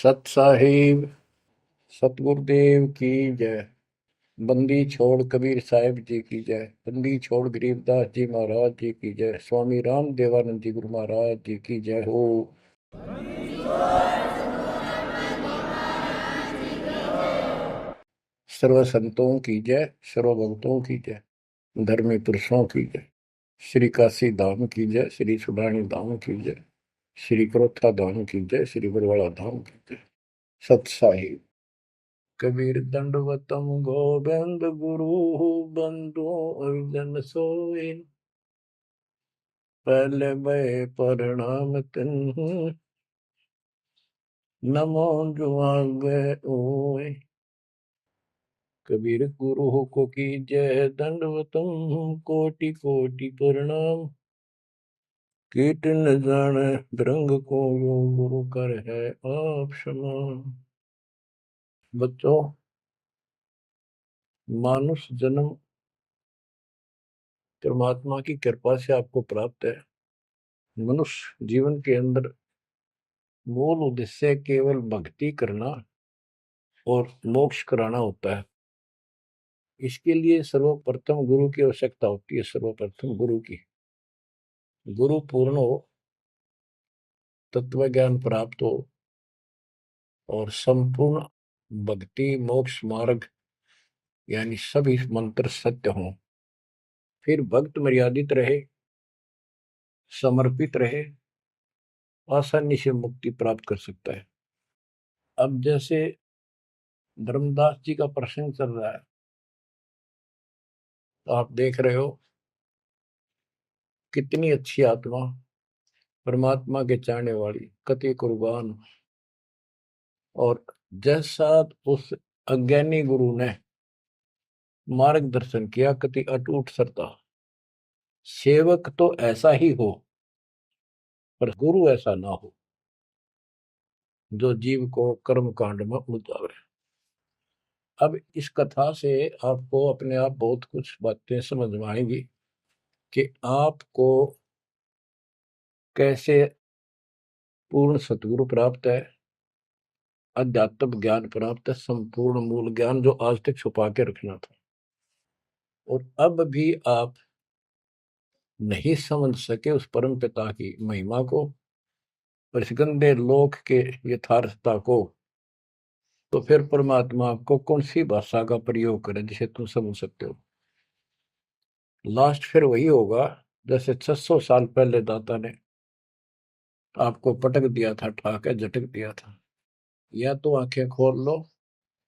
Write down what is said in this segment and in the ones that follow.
सत साहिब सतगुरुदेव की जय। बंदी छोड़ कबीर साहिब जी की जय। बंदी छोड़ गरीबदास जी महाराज जी की जय। स्वामी राम देवानंद जी गुरु महाराज जी की जय हो। सर्व संतों की जय, सर्व भक्तों की जय, धर्मी पुरुषों की जय। श्री काशी धाम की जय, श्री सुडानी धाम की जय, श्री क्रोथा धाम की जय, श्री बरवाड़ा धाम की जय। सत साहिब कबीर दंडवतम गोविंद गुरु बंधु अर्जन सोए। पहले भय प्रणाम तिन नमो जुआगे ओए। कबीर गुरु को की जय, दंडवतम कोटि कोटि प्रणाम। कीट न जाने रंग को यो गुरु कर है आप समान। बच्चों, मानुष जन्म परमात्मा की कृपा से आपको प्राप्त है। मनुष्य जीवन के अंदर मूल उद्देश्य केवल भक्ति करना और मोक्ष कराना होता है। इसके लिए सर्वप्रथम गुरु की आवश्यकता होती है। सर्वप्रथम गुरु की, गुरु पूर्ण हो, तत्व ज्ञान प्राप्त हो और संपूर्ण भक्ति मोक्ष मार्ग यानी सभी मंत्र सत्य हों, फिर भक्त मर्यादित रहे, समर्पित रहे, आसानी से मुक्ति प्राप्त कर सकता है। अब जैसे धर्मदास जी का प्रसंग चल रहा है, तो आप देख रहे हो कितनी अच्छी आत्मा, परमात्मा के चाहने वाली, कति कुर्बान। और जैसा उस अज्ञानी गुरु ने मार्गदर्शन किया, कति अटूट श्रद्धा। सेवक तो ऐसा ही हो, पर गुरु ऐसा ना हो जो जीव को कर्म कांड में उलझावे। अब इस कथा से आपको अपने आप बहुत कुछ बातें समझ में आएंगी कि आपको कैसे पूर्ण सतगुरु प्राप्त है, अध्यात्म ज्ञान प्राप्त है, संपूर्ण मूल ज्ञान जो आज तक छुपा के रखना था। और अब भी आप नहीं समझ सके उस परम पिता की महिमा को और इस गंदे लोक के यथार्थता को, तो फिर परमात्मा आपको कौन सी भाषा का प्रयोग करे जिसे तुम समझ सकते हो। लास्ट फिर वही होगा जैसे 600 साल पहले दाता ने आपको पटक दिया था, ठाके झटक दिया था। या तो आंखें खोल लो,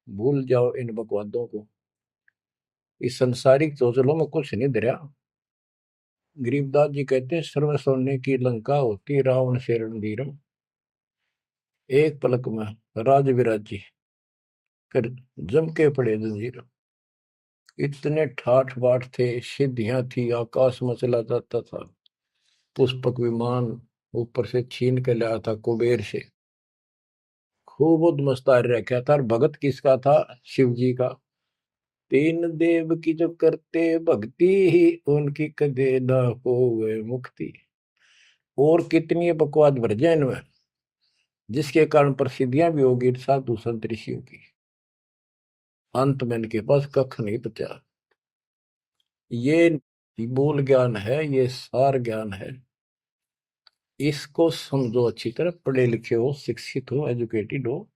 भूल जाओ इन बकवादों को। इस संसारिक चोचलों में कुछ नहीं धरा। गरीबदास जी कहते हैं, सर्व सोने की लंका होती रावण से रणधीरम। एक पलक में राज विराजी कर जम के पड़े जंजीर। इतने ठाठ बाट थे, सिद्धियां थी, आकाश में चला जाता था। पुष्पक विमान ऊपर से छीन के लाया था कुबेर से। खूब उद्मस्तार रखा था। और भगत किसका था? शिव जी का। तीन देव की जो करते भक्ति ही उनकी कदे न होवे मुक्ति। और कितनी बकवाद भर जाए इनमें, जिसके कारण प्रसिद्धियां भी होगी साधु संत ऋषियों की। अंत में इनके पास कख नहीं बचा। ये मूल ज्ञान है, ये सार ज्ञान है। इसको समझो अच्छी तरह, पढ़े लिखे हो, शिक्षित हो, एजुकेटेड हो।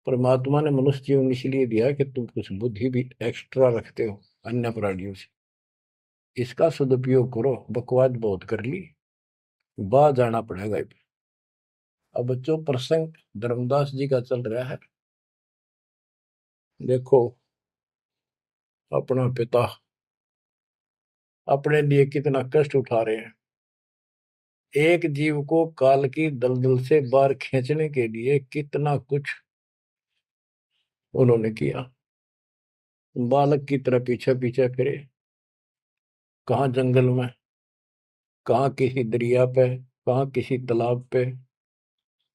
परमात्मा ने मनुष्य जीवन इसलिए दिया कि तुम कुछ बुद्धि भी एक्स्ट्रा रखते हो अन्य प्राणियों से। इसका सदुपयोग करो। बकवाद बहुत कर ली, बाहर जाना पड़ेगा। अब बच्चों, प्रसंग धर्मदास जी का चल रहा है। देखो, अपना पिता अपने लिए कितना कष्ट उठा रहे हैं। एक जीव को काल की दलदल से बाहर खींचने के लिए कितना कुछ उन्होंने किया। बालक की तरह पीछे पीछे फिरे, कहाँ जंगल में, कहाँ किसी दरिया पे, कहाँ किसी तालाब पे,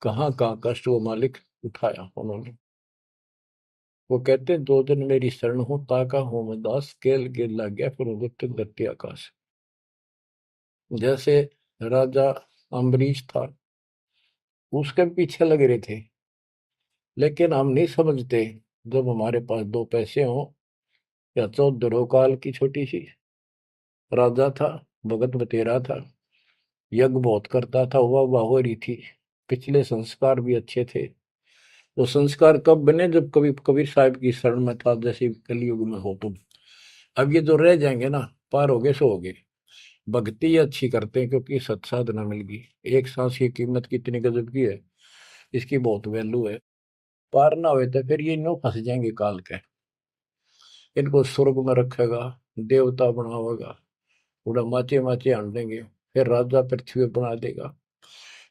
कहाँ कहाँ कष्ट वो मालिक उठाया उन्होंने। वो कहते हैं, दो दिन मेरी शरण हो, ताका हूं मैं दास, केल गिर लग गया फिर गुप्त धरती आकाश। जैसे राजा अम्बरीश था, उसके पीछे लगे रहे थे। लेकिन हम नहीं समझते, जब हमारे पास दो पैसे हों या 14 काल की छोटी सी राजा था, भगत बतेरा था, यज्ञ बहुत करता था, वाह हो रही थी, पिछले संस्कार भी अच्छे थे। वो संस्कार कब बने? जब कभी कबीर साहब की शरण में था, जैसे कलयुग में हो तुम। अब ये जो रह जाएंगे ना, पार हो गए सो हो गए। भक्ति अच्छी करते हैं क्योंकि सत्साधना मिल गई। एक सांस की कीमत कितनी गजब की है, इसकी बहुत वैल्यू है। पार ना हुए तो फिर ये नो फंस जाएंगे काल के। इनको स्वर्ग में रखेगा, देवता बनावेगा, उड़ा माचे माचे आन देंगे, फिर राजा पृथ्वी पर बना देगा।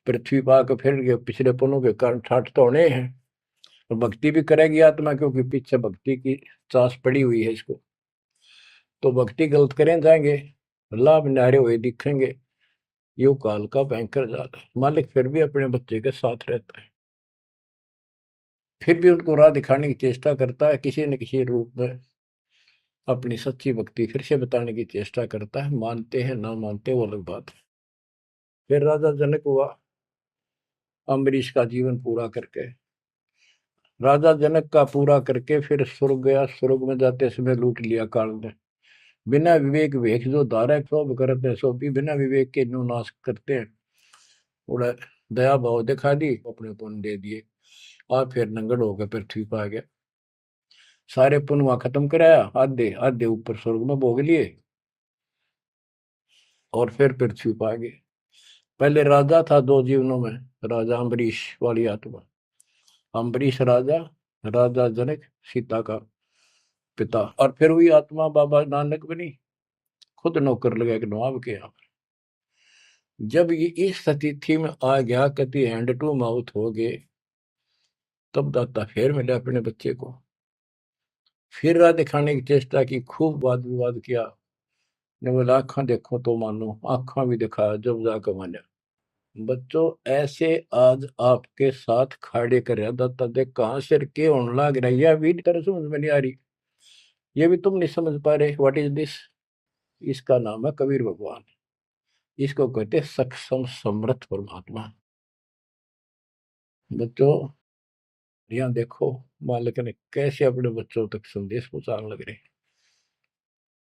पृथ्वी पर आकर फिर ये पिछले पुण्यों के कारण ठाठ तो होने हैं, और भक्ति भी करेगी आत्मा, क्योंकि पीछे भक्ति की चास पड़ी हुई है इसको। तो भक्ति गलत करें जाएंगे, लाभ नारे हुए दिखेंगे। यो काल का भयंकर जाल है। मालिक फिर भी अपने बच्चे के साथ रहता है, फिर भी उनको राह दिखाने की चेष्टा करता है, किसी न किसी रूप में अपनी सच्ची भक्ति फिर से बताने की चेष्टा करता है। मानते हैं ना मानते वो अलग बात है। फिर राजा जनक हुआ अम्बरीश का जीवन पूरा करके, राजा जनक का पूरा करके फिर स्वर्ग गया। स्वर्ग में जाते समय लूट लिया काल ने। बिना विवेक वेख जो धारा सब करते सो भी बिना विवेक के न्यू नाश करते हैं। उड़ा दया भाव दिखा दी, अपने पुण्य दे दिए, और फिर नंगड़ होकर पृथ्वी पर आ गया। सारे पुण्य वहां खत्म कराया, आधे आधे ऊपर स्वर्ग में भोग लिए, और फिर पृथ्वी पर आ गए। पहले राजा था दो जीवनों में, राजा अम्बरीश वाली आत्मा, अम्बरीश राजा, राजा जनक सीता का पिता, और फिर वही आत्मा बाबा नानक बनी, खुद नौकर लगा के नवाब के यहाँ। जब ये इस स्थिति में आ गया, कति हैंड टू माउथ हो गए, तब दाता फिर मिले अपने बच्चे को। फिर राह दिखाने की चेष्टा की, खूब वाद विवाद किया। ने बोला आंखा देखो तो मानो, आंखा भी दिखाया, जब जाकर माना। बच्चों ऐसे आज आपके साथ खड़े कर दाता देख कहां सिर के होने लग रहा है, यह भी तरह समझ में नहीं आ रही, ये भी तुम नहीं समझ पा रहे। What is this? इसका नाम है कबीर भगवान। इसको कहते हैं सक्षम समर्थ परमात्मा। बच्चों यहाँ देखो, मालिक ने कैसे अपने बच्चों तक संदेश पहुंचाने लग रहे।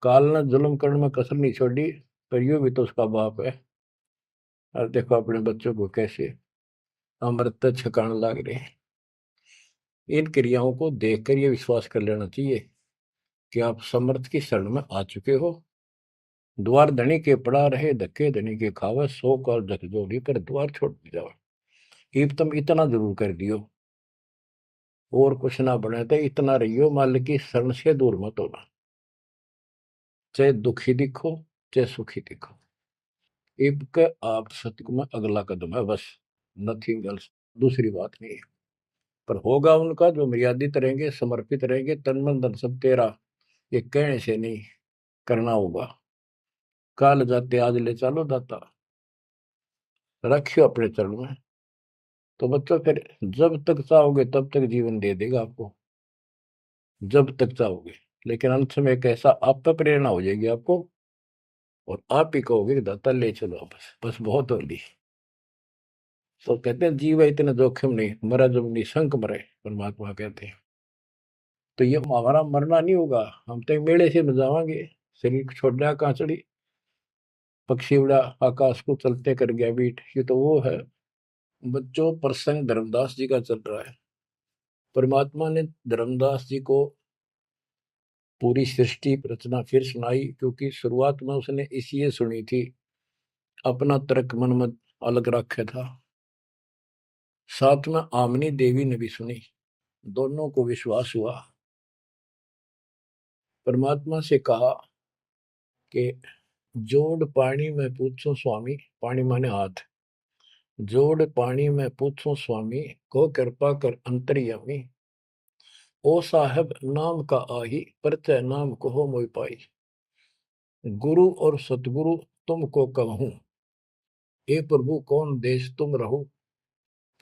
काल ने जुल्म करने में कसर नहीं छोड़ी, पर यूं भी तो उसका बाप है। और देखो अपने बच्चों को कैसे अमृत छकाने लग रहे। इन क्रियाओं को देखकर ये विश्वास कर लेना चाहिए कि आप समर्थ की शरण में आ चुके हो। द्वार धनी के पड़ा रहे, धक्के धनी के खावे, 100 काल झकझोरी पर द्वार छोड़ जाओ। इब तुम इतना जरूर कर दियो, और कुछ ना बने तो इतना रहियो, मालिक की शरण से दूर मत होना। चाहे दुखी दिखो, चाहे सुखी दिखो, इब के आप सत्य में अगला कदम है बस, नथिंग एल्स, दूसरी बात नहीं है। पर होगा उनका जो मर्यादित रहेंगे, समर्पित रहेंगे, तन मन धन सब तेरा, ये कहने से नहीं, करना होगा। काल जाते आज ले चलो दाता, रखियो अपने चरण में। तो बच्चों फिर जब तक चाहोगे तब तक जीवन दे देगा आपको, जब तक चाहोगे। लेकिन अंत में एक ऐसा आप पर प्रेरणा हो जाएगी आपको, और आप ही कहोगे कि दाता ले चलो, बस बस बहुत होली। तो कहते हैं जीव है इतना जोखिम नहीं, मरा जब निशंक मरे, परमात्मा कहते हैं। तो ये हमारा मरना नहीं होगा, हम तो मेले से बजावांगे, शरीर छोड़ दिया कांचड़ी, पक्षी उड़ा आकाश को चलते कर गया बीट, ये तो वो है। बच्चों प्रसंग धर्मदास जी का चल रहा है। परमात्मा ने धर्मदास जी को पूरी सृष्टि रचना फिर सुनाई, क्योंकि शुरुआत में उसने इसलिए सुनी थी, अपना तर्क मन में अलग रखा था। साथ में आमनी देवी ने भी सुनी, दोनों को विश्वास हुआ। परमात्मा से कहा कि जोड़ पानी में पूछो स्वामी, पानी माने हाथ, जोड़ पानी में पूछो स्वामी, को कृपा कर अंतर्यामी, ओ साहब नाम का आही, परचय नाम कहो मोय पाई, गुरु और सतगुरु तुमको कहूं, हे प्रभु कौन देश तुम रहो।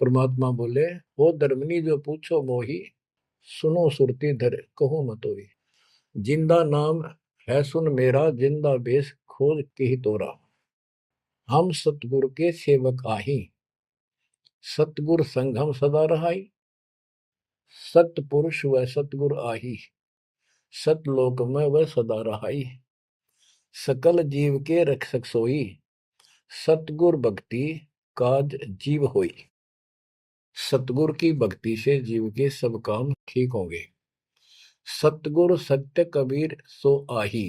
परमात्मा बोले, हो धर्मनी जो पूछो मोही, सुनो सुरती धर कहो मतोई, जिंदा नाम है सुन मेरा, जिंदा बेस खोज के ही तोरा, हम सतगुरु के सेवक आही, सतगुर संग हम सदा रहाई, सतपुरुष व सतगुर आही, सतलोक में वह सदा रहाई। सकल जीव के रक्षक सोई, सतगुर भक्ति काज जीव होई। सतगुर की भक्ति से जीव के सब काम ठीक होंगे। सतगुर सत्य कबीर सो आही,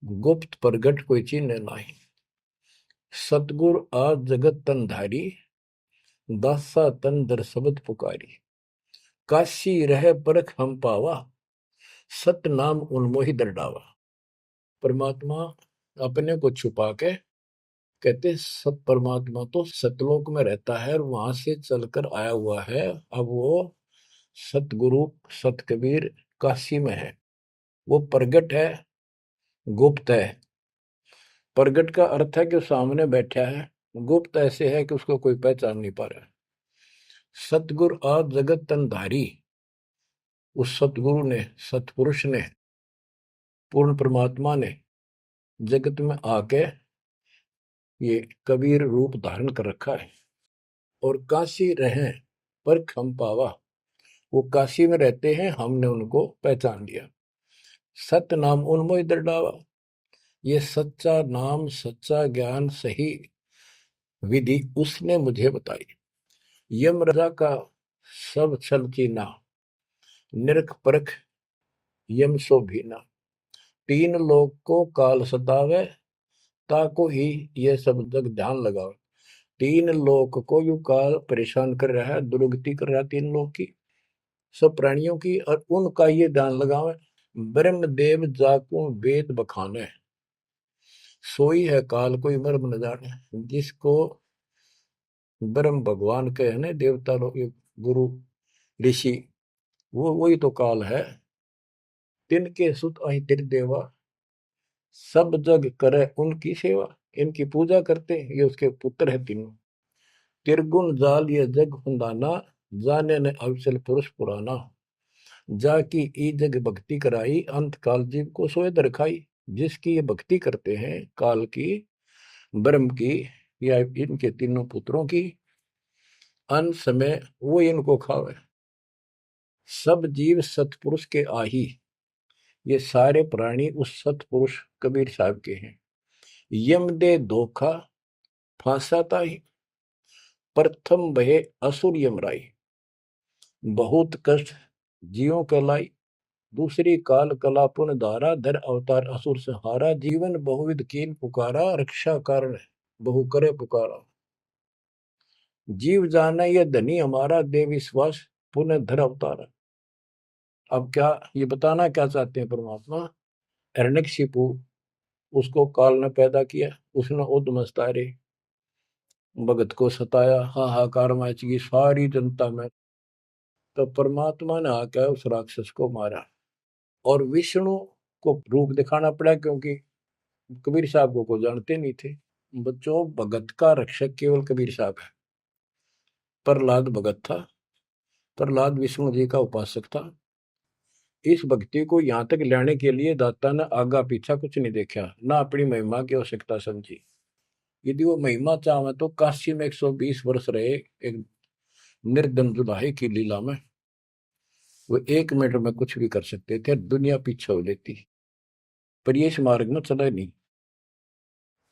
गुप्त प्रगट कोई चिन्ह नाही। सतगुर आज जगत तन धारी, दासा तन दर शब्द पुकारी। काशी रह परख हम पावा, सत नाम उन्मोहि दरडावा। परमात्मा अपने को छुपा के कहते सत परमात्मा तो सतलोक में रहता है और वहां से चलकर आया हुआ है। अब वो सतगुरु सत कबीर काशी में है। वो प्रगट है, गुप्त है। प्रगट का अर्थ है कि सामने बैठा है, गुप्त ऐसे है कि उसको कोई पहचान नहीं पा रहा। सतगुरु आज जगत तन धारी, उस सतगुरु ने, सतपुरुष ने, पूर्ण परमात्मा ने जगत में आके ये कबीर रूप धारण कर रखा है। और काशी रहे पर खम पावा, वो काशी में रहते हैं, हमने उनको पहचान लिया। सत नाम उन्मोहि दरडावा, ये सच्चा नाम, सच्चा ज्ञान, सही विधि उसने मुझे बताई। यम राजा का सब छल चीना, निरख परख यम सो भीना। तीन लोग को काल सतावे, ताको ही ये सब जग ध्यान लगाओ। तीन लोग को यू काल परेशान कर रहा है, दुर्गति कर रहा है तीन लोग की, सब प्राणियों की, और उनका ये ध्यान लगावे। ब्रह्म देव जाकू वेद बखाने, सोई है काल कोई मर्म न जाने। जिसको ब्रह्म भगवान के है ना, देवता लोग, गुरु ऋषि, वो वही तो काल है। तिनके सुत अहि तिर देवा, सब जग करे उनकी सेवा। इनकी पूजा करते, ये उसके पुत्र है तीनों। तिरगुण जाल ये जग फंदाना, जाने ने अवसल पुरुष पुराना। जाकी ई जग भक्ति कराई, अंत काल जीव को सोए दरखाई। जिसकी ये भक्ति करते हैं, काल की, ब्रह्म की, या इनके तीनों पुत्रों की, अंत समय वो इनको खावे। सब जीव सतपुरुष के आही, ये सारे प्राणी उस सतपुरुष कबीर साहब के हैं। यम दे धोखा फांसाता ही, प्रथम बहे असुर यमराई। बहुत कष्ट जीवों के लाई, दूसरी काल कला पुन धारा। धर अवतार असुर संहारा, जीवन बहुविध कीन पुकारा। रक्षा कारण बहु करे पुकारा। जीव जाना ये धनी हमारा, दे विश्वास पुनः धर अवतारा। अब क्या ये बताना क्या चाहते हैं परमात्मा? हिरण्यकशिपु, उसको काल ने पैदा किया, उसने उद्मस्तारे भगत को सताया, हाहाकार मची सारी जनता में। तो परमात्मा ने आकर उस राक्षस को मारा और विष्णु को रूप दिखाना पड़ा, क्योंकि कबीर साहब को जानते नहीं थे। बच्चों, भगत का रक्षक केवल कबीर साहब है। प्रहलाद भगत था, प्रहलाद विष्णु जी का उपासक था। इस भक्ति को यहाँ तक लाने के लिए दाता ने आगा पीछा कुछ नहीं देखा, ना अपनी महिमा की आवश्यकता समझी। यदि वो महिमा चाहे तो काशी में 120 वर्ष रहे एक निर्धन जुलाहे की लीला में, वो 1 मिनट में कुछ भी कर सकते थे, दुनिया पीछे हो लेती, पर ये इस मार्ग में चला नहीं।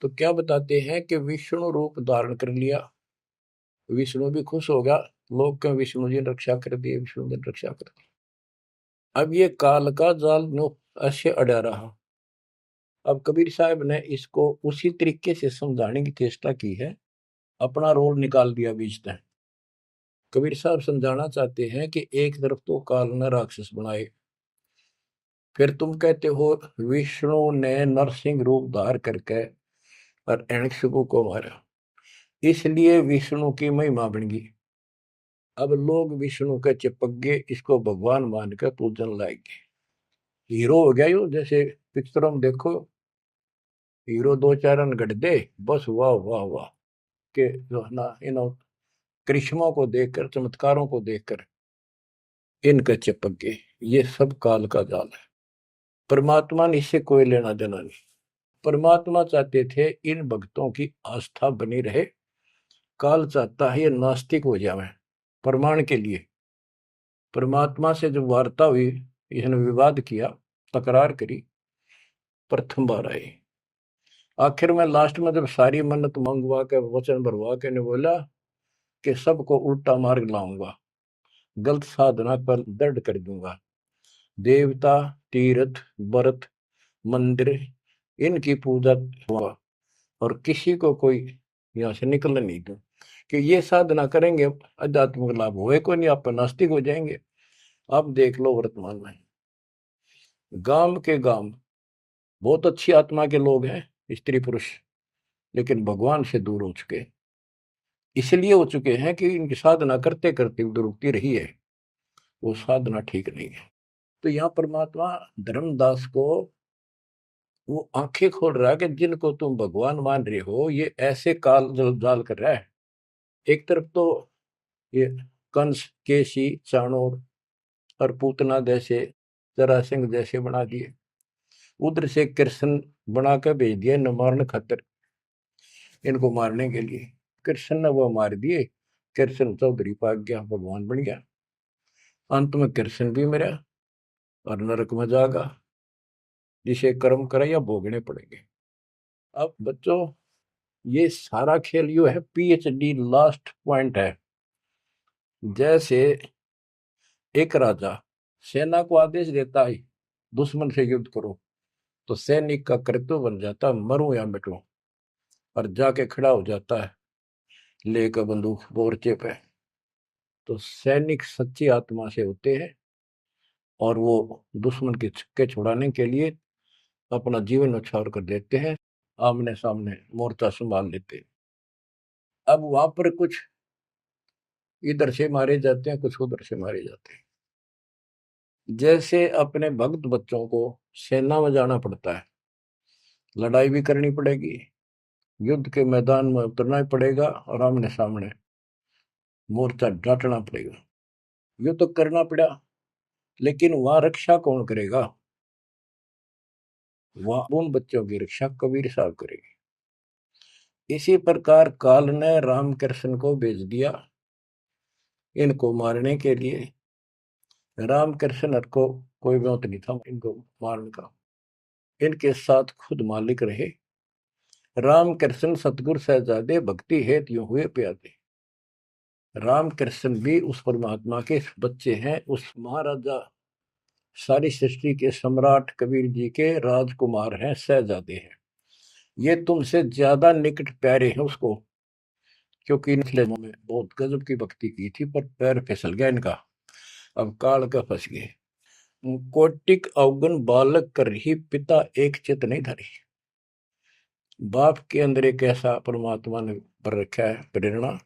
तो क्या बताते हैं कि विष्णु रूप धारण कर लिया, विष्णु भी खुश हो गया, लोग क्यों विष्णु जी ने रक्षा कर दी, विष्णु जी ने रक्षा कर दी। अब ये काल का जाल नो ऐसे अड़ा रहा। अब कबीर साहब ने इसको उसी तरीके से समझाने की चेष्टा की है, अपना रोल निकाल दिया बीच में। कबीर साहब समझाना चाहते हैं कि एक तरफ तो काल ने राक्षस बनाए, फिर तुम कहते हो विष्णु ने नरसिंह रूप धार करके और हिरण्यकशिपु को मारा, इसलिए विष्णु की महिमा बन गई। अब लोग विष्णु के चिपक गए, इसको भगवान मानकर पूजन लाएंगे। हीरो हो गया यो, जैसे पिक्चरों में देखो हीरो 2-4 रन गढ़ दे, बस वाह वाह वाह के जो है ना, इन करिश्मों को देखकर, चमत्कारों को देखकर इनके चिपक गए। ये सब काल का जाल है, परमात्मा ने इससे कोई लेना देना नहीं। परमात्मा चाहते थे इन भक्तों की आस्था बनी रहे, काल चाहता है ये नास्तिक हो जाए प्रमाण के लिए। परमात्मा से जब वार्ता हुई, इसने विवाद किया, तकरार करी, प्रथम बार आई। आखिर में लास्ट में जब सारी मन्नत मंगवा के वचन भरवा के ने बोला कि सबको उल्टा मार्ग लाऊंगा, गलत साधना पर दृढ़ कर दूंगा, देवता, तीर्थ, व्रत, मंदिर, इनकी पूजा हुआ, और किसी को कोई यहाँ से निकलने नहीं दूं, कि ये साधना करेंगे आध्यात्मिक लाभ होए को नहीं, आप नास्तिक हो जाएंगे। अब देख लो वर्तमान में गांव के गांव बहुत अच्छी आत्मा के लोग हैं, स्त्री पुरुष, लेकिन भगवान से दूर हो चुके, इसलिए हो चुके हैं कि इनकी साधना करते करते दुरुक्ति रही है, वो साधना ठीक नहीं है। तो यहाँ परमात्मा धर्मदास को वो आंखें खोल रहा है कि जिनको तुम भगवान मान रहे हो ये ऐसे काल जाल कर रहा है। एक तरफ तो ये कंस, केसी, चाणोर और पूतना जैसे, जरासिंह जैसे बना दिए, उधर से कृष्ण बना कर भेज दिया न मारने खातर, इनको मारने के लिए। कृष्ण ने वो मार दिए, कृष्ण चौधरी पाक गया, भगवान बन गया। अंत में कृष्ण भी मरा और नरक में जागा, जिसे कर्म करे या भोगने पड़ेंगे। अब बच्चों ये सारा खेल यू है, PhD लास्ट पॉइंट है। जैसे एक राजा सेना को आदेश देता है दुश्मन से युद्ध करो, तो सैनिक का कर्तव्य बन जाता मरूं या मिटूं, और जाके खड़ा हो जाता है लेकर बंदूक मोर्चे पे। तो सैनिक सच्ची आत्मा से होते हैं और वो दुश्मन के छक्के छुड़ाने के लिए अपना जीवन न्यौछावर कर देते हैं, आमने सामने मोर्चा संभाल लेते हैं। अब वहां पर कुछ इधर से मारे जाते हैं, कुछ उधर से मारे जाते हैं। जैसे अपने भक्त बच्चों को सेना में जाना पड़ता है, लड़ाई भी करनी पड़ेगी, युद्ध के मैदान में उतरना ही पड़ेगा और आमने सामने मोर्चा डांटना पड़ेगा। ये तो करना पड़ा, लेकिन वहां रक्षा कौन करेगा? वहां उन बच्चों की रक्षा कबीर साहब करेगी। इसी प्रकार काल ने रामकृष्ण को भेज दिया इनको मारने के लिए। रामकृष्ण को कोई मौत नहीं था इनको मारने का, इनके साथ खुद मालिक रहे। रामकृष्ण सतगुरु सहजादे भक्ति हेतु यूं हुए प्यादे। रामकृष्ण भी उस परमात्मा के बच्चे हैं, उस महाराजा सारी सृष्टि के सम्राट कबीर जी के राजकुमार हैं, सहजादे हैं। ये तुमसे ज्यादा निकट प्यारे हैं उसको, क्योंकि इनके में बहुत गजब की भक्ति की थी, पर पैर फिसल गया इनका, अब काल का फंस गए। कोटिक अवगुण बालक कर ही पिता एक चित नहीं धरी। बाप के अंदर एक ऐसा परमात्मा ने पर रखा है प्रेरणा,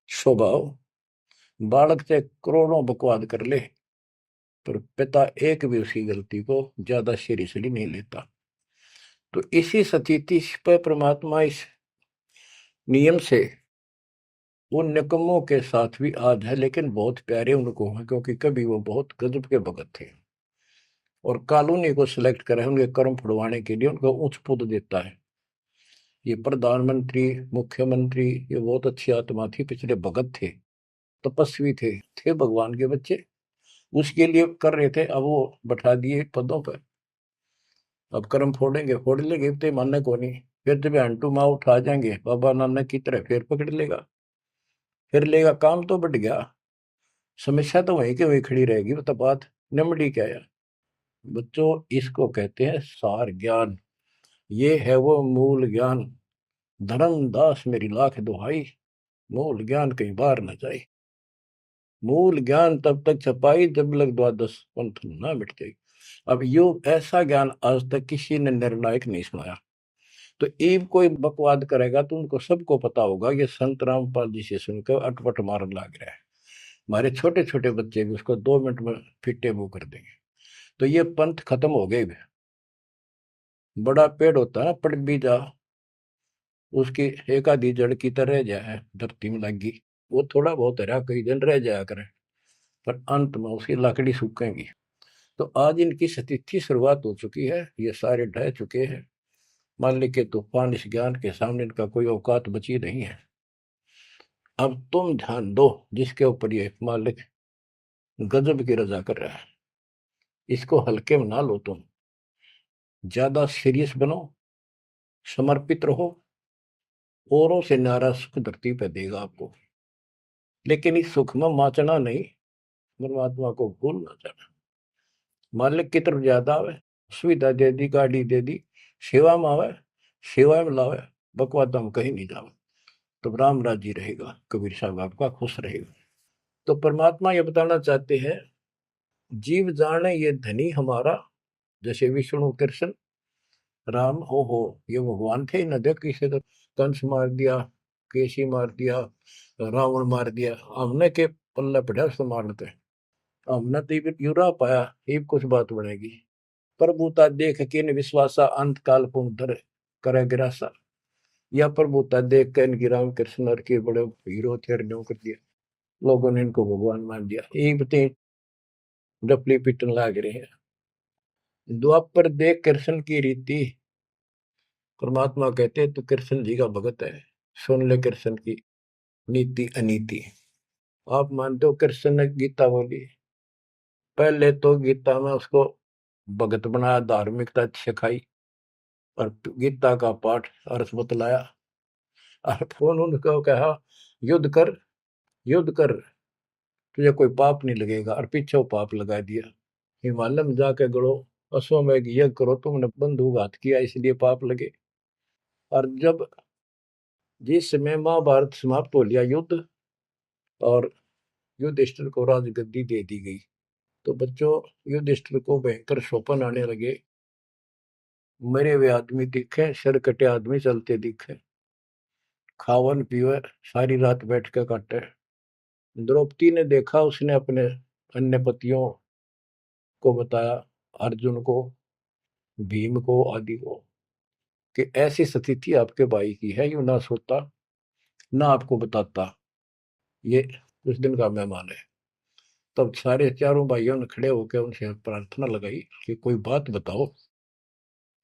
स्वभाव, बालक से करोड़ों बकवाद कर ले पर पिता एक भी उसकी गलती को ज्यादा सीरियसली नहीं लेता। तो इसी स्थिति पर परमात्मा इस नियम से उन निकमों के साथ भी आज है, लेकिन बहुत प्यारे उनको हैं, क्योंकि कभी वो बहुत गजब के भगत थे और कॉलोनी को सिलेक्ट करे उनके कर्म फुड़वाने के लिए, उनको उच्च पद देता है। ये प्रधानमंत्री, मुख्यमंत्री, ये बहुत अच्छी आत्मा थी, पिछले भगत थे, तपस्वी थे भगवान के बच्चे, उसके लिए कर रहे थे। अब वो बैठा दिए पदों पर, अब कर्म फोड़ेंगे, फोड़ लेंगे, तो मानने को नहीं। फिर जब हंटू माँ उठा जाएंगे बाबा नानक की तरह, फिर पकड़ लेगा, फिर लेगा। काम तो बढ़ गया, समस्या तो वहीं के वहीं खड़ी रहेगी। वो तो बात निमड़ी क्या है बच्चों, इसको कहते हैं सार ज्ञान। ये है वो मूल ज्ञान। धर्मदास मेरी लाख दुहाई, मूल ज्ञान कहीं बाहर न जाए। मूल ज्ञान तब तक छपाई जब लग द्वादश पंथ ना मिट जाए। अब यो ऐसा ज्ञान आज तक किसी ने निर्णायक नहीं सुनाया। तो ईब कोई बकवाद करेगा तो उनको सबको पता होगा ये संत रामपाल जी से सुनकर अटपट मारन लग रहा है। हमारे छोटे छोटे बच्चे भी उसको 2 मिनट में फिटे मुंह कर देंगे। तो ये पंथ खत्म हो गए। बड़ा पेड़ होता है ना, पड़ भी जा, उसकी एक आधी जड़ की तरह रह जाए धरती में लगी, वो थोड़ा बहुत हरा कई दिन रह जाया करे, पर अंत में उसकी लकड़ी सूखेगी। तो आज इनकी स्थिति शुरुआत हो चुकी है, ये सारे ढह चुके हैं। मालिक के तूफान इस ज्ञान के सामने इनका कोई औकात बची नहीं है। अब तुम ध्यान दो जिसके ऊपर ये मालिक गजब की रजा कर रहा है। इसको हल्के में ना लो, तुम ज्यादा सीरियस बनो, समर्पित रहो, औरों से न्यारा सुख धरती पे देगा आपको। लेकिन इस सुख में माचना नहीं, परमात्मा को भूल ना जाना। मालिक की तरफ ज्यादा आवे, सुविधा दे दी, गाड़ी दे दी, सेवा में आवे, सेवा में लावे, बकवाद हम कहीं नहीं जावे, तो राम राजी रहेगा, कबीर साहब आपका खुश रहेगा। तो परमात्मा ये बताना चाहते हैं, जीव जाने ये धनी हमारा, जैसे विष्णु कृष्ण राम हो ये भगवान थे न, देख किसे तो कंस मार दिया, केसी मार दिया, रावण मार दिया, हमने के पल्ले पड़ा उसको मारते, हमने तो ये यूरा पाया, ये कुछ बात बनेगी। प्रभुता देख के न विश्वासा, अंत काल पुनः करे गिरासा। या प्रभुता देख के इनकी राम कृष्ण के बड़े हीरो थे, कर दिया, लोगों ने इनको भगवान मान दिया। ये बते डपली पिटन लाग रहे हैं। द्वापर देख कृष्ण की रीति, परमात्मा कहते तू कृष्ण जी का भगत है, सुन ले कृष्ण की नीति अनीति। आप मानते हो कृष्ण ने गीता बोली, पहले तो गीता में उसको भगत बनाया, धार्मिकता सिखाई, और गीता का पाठ अर्थ बतलाया, और फोन उनको कहा युद्ध कर, युद्ध कर, तुझे कोई पाप नहीं लगेगा, और पीछे वो पाप लगा दिया। हिमालय में जाके गड़ो, अश्वमेघ यज्ञ करो, तुमने बंधुघात किया इसलिए पाप लगे। और जब जिस समय महाभारत समाप्त हो लिया युद्ध, और युधिष्ठिर को राजगद्दी दे दी गई, तो बच्चों युधिष्ठिर को भयंकर शोपन आने लगे, मरे हुए आदमी दिखे, सिर कटे आदमी चलते दिखे, खावन पीवे सारी रात बैठ के काटे। द्रौपदी ने देखा, उसने अपने अन्य पतियों को बताया, अर्जुन को, भीम को, आदि को, कि ऐसी स्थिति आपके भाई की है, यू ना सोता ना आपको बताता, ये उस दिन का मेहमान है। तब सारे चारों भाइयों ने खड़े होकर उनसे प्रार्थना लगाई कि कोई बात बताओ,